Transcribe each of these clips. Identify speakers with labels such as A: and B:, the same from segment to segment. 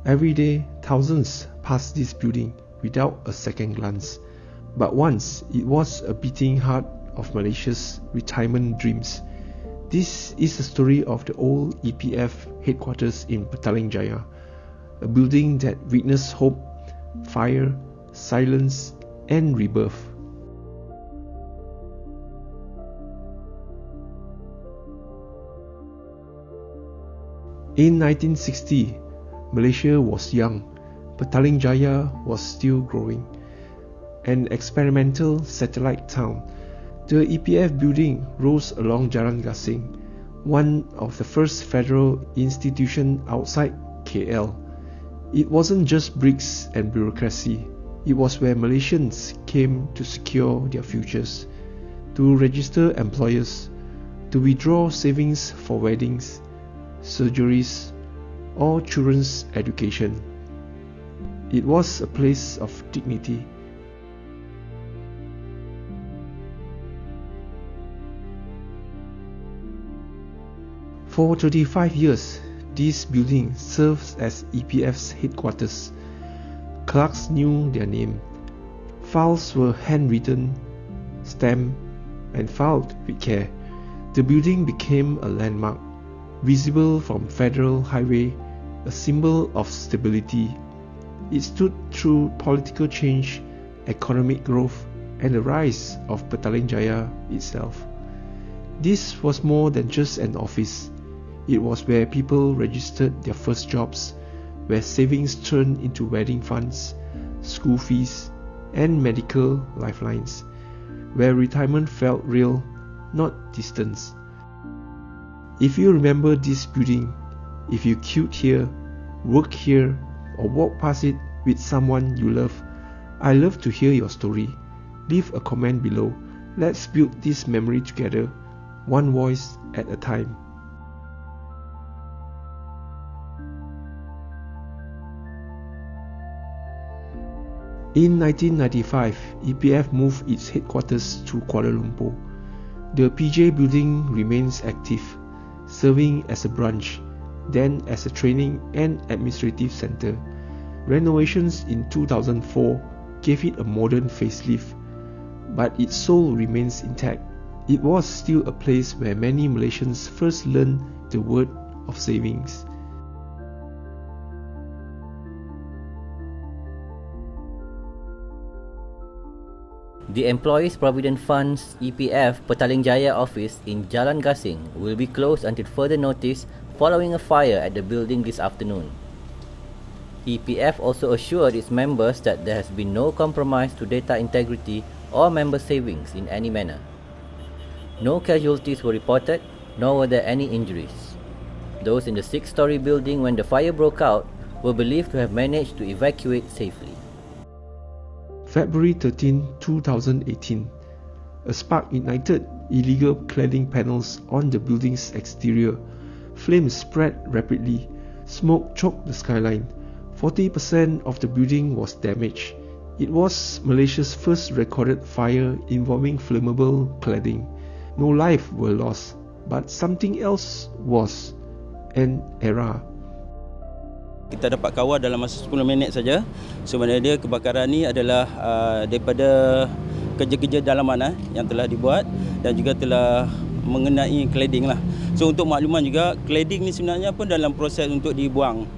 A: Every day, thousands pass this building without a second glance. But once, it was a beating heart of Malaysia's retirement dreams. This is the story of the old EPF headquarters in Petaling Jaya, a building that witnessed hope, fire, silence, and rebirth. In 1960, Malaysia was young. Petaling Jaya was still growing. An experimental satellite town, the EPF building rose along Jalan Gasing, one of the first federal institutions outside KL. It wasn't just bricks and bureaucracy. It was where Malaysians came to secure their futures, to register employers, to withdraw savings for weddings, surgeries, or children's education. It was a place of dignity. For 35 years, this building serves as EPF's headquarters. Clerks knew their name. Files were handwritten, stamped, and filed with care. The building became a landmark, visible from Federal Highway, a symbol of stability. It stood through political change, economic growth, and the rise of Petaling Jaya itself. This was more than just an office. It was where people registered their first jobs, where savings turned into wedding funds, school fees, and medical lifelines, where retirement felt real, not distant. If you remember this building, if you queued here, worked here, or walked past it with someone you love, I'd love to hear your story. Leave a comment below. Let's build this memory together, one voice at a time. In 1995, EPF moved its headquarters to Kuala Lumpur. The PJ building remains active, serving as a branch, then as a training and administrative center. Renovations in 2004 gave it a modern facelift, but its soul remains intact. It was still a place where many Malaysians first learned the word of savings.
B: The Employees Provident Fund's EPF Petaling Jaya office in Jalan Gasing will be closed until further notice following a fire at the building this afternoon. EPF also assured its members that there has been no compromise to data integrity or member savings in any manner. No casualties were reported, nor were there any injuries. Those in the 6-story building when the fire broke out were believed to have managed to evacuate safely.
A: February 13, 2018. A spark ignited illegal cladding panels on the building's exterior. Flames spread rapidly. Smoke choked the skyline. 40% of the building was damaged. It was Malaysia's first recorded fire involving flammable cladding. No lives were lost, but something else was. An era.
C: Kita dapat kawal dalam masa 10 minit saja. Sebenarnya kebakaran ni adalah daripada kerja-kerja dalaman yang telah dibuat dan juga telah mengenai cladding lah. So untuk makluman juga, cladding ni sebenarnya pun dalam proses untuk dibuang,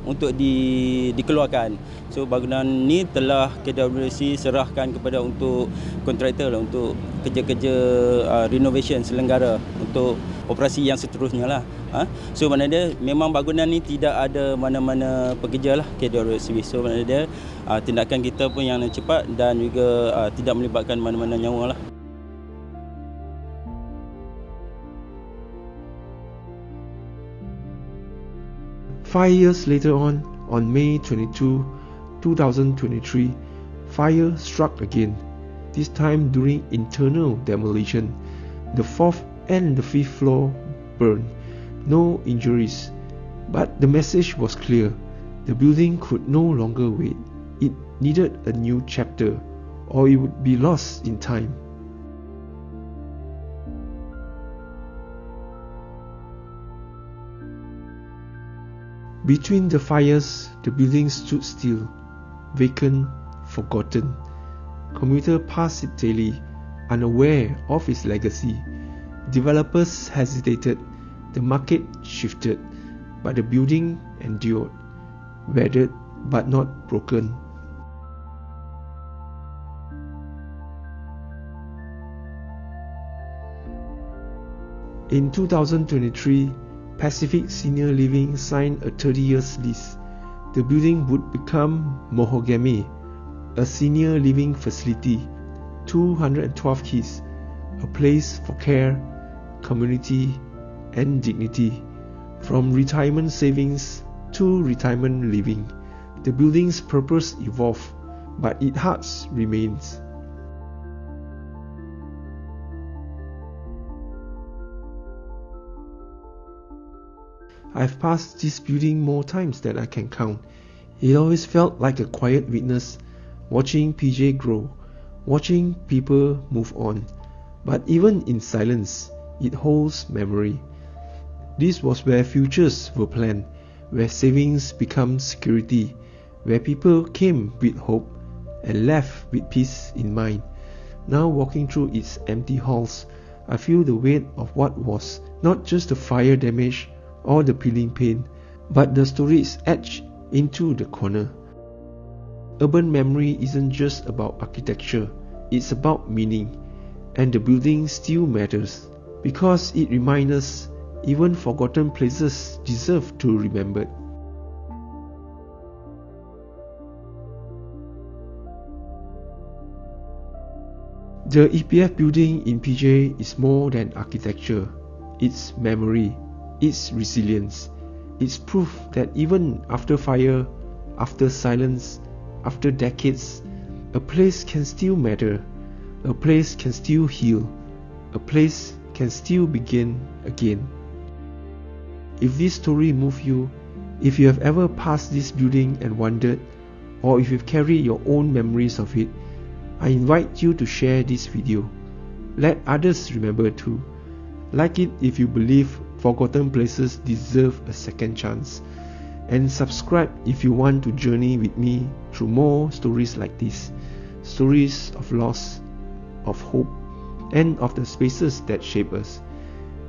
C: untuk dikeluarkan. So bangunan ni telah KWC serahkan kepada untuk kontraktor lah, untuk kerja-kerja renovation selenggara untuk operasi yang seterusnya lah. So maknanya memang bangunan ni tidak ada mana-mana pekerja lah KWC. So maknanya tindakan kita pun yang cepat dan juga tidak melibatkan mana-mana nyawa lah.
A: Five years later on May 22, 2023, fire struck again, this time during internal demolition. The 4th and the 5th floor burned. No injuries, but the message was clear. The building could no longer wait. It needed a new chapter, or it would be lost in time. Between the fires, the building stood still, vacant, forgotten. Commuters passed it daily, unaware of its legacy. Developers hesitated, the market shifted, but the building endured, weathered but not broken. In 2023, Pacific Senior Living signed a 30-year lease. The building would become Mohogame, a senior living facility, 212 keys, a place for care, community, and dignity. From retirement savings to retirement living, the building's purpose evolved, but its heart remains. I've passed this building more times than I can count. It always felt like a quiet witness, watching PJ grow, watching people move on. But even in silence, it holds memory. This was where futures were planned, where savings become security, where people came with hope and left with peace in mind. Now walking through its empty halls, I feel the weight of what was, not just the fire damage or the peeling paint, but the stories etched into the corner. Urban memory isn't just about architecture, it's about meaning, and the building still matters, because it reminds us even forgotten places deserve to be remembered. The EPF building in PJ is more than architecture, it's memory, it's resilience. It's proof that even after fire, after silence, after decades, a place can still matter, a place can still heal, a place can still begin again. If this story moved you, if you have ever passed this building and wondered, or if you've carried your own memories of it, I invite you to share this video. Let others remember too. Like it if you believe forgotten places deserve a second chance. And subscribe if you want to journey with me through more stories like this. Stories of loss, of hope, and of the spaces that shape us.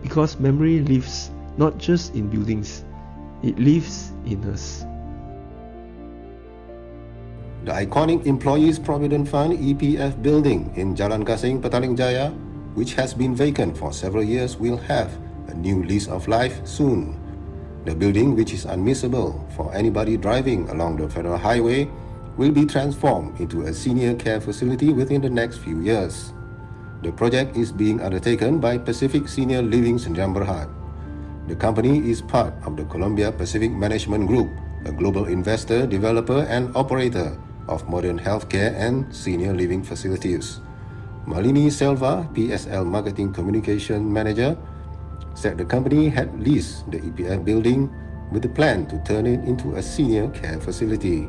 A: Because memory lives not just in buildings, it lives in us.
D: The iconic Employees Provident Fund EPF building in Jalan Gasing, Petaling Jaya, which has been vacant for several years, will have a new lease of life soon. The building, which is unmissable for anybody driving along the federal highway, will be transformed into a senior care facility within the next few years. The project is being undertaken by Pacific Senior Living Sdn Bhd. The company is part of the Columbia Pacific Management Group, a global investor, developer, and operator of modern healthcare and senior living facilities. Malini Selva, PSL Marketing Communication Manager, said the company had leased the EPF building with the plan to turn it into a senior care facility.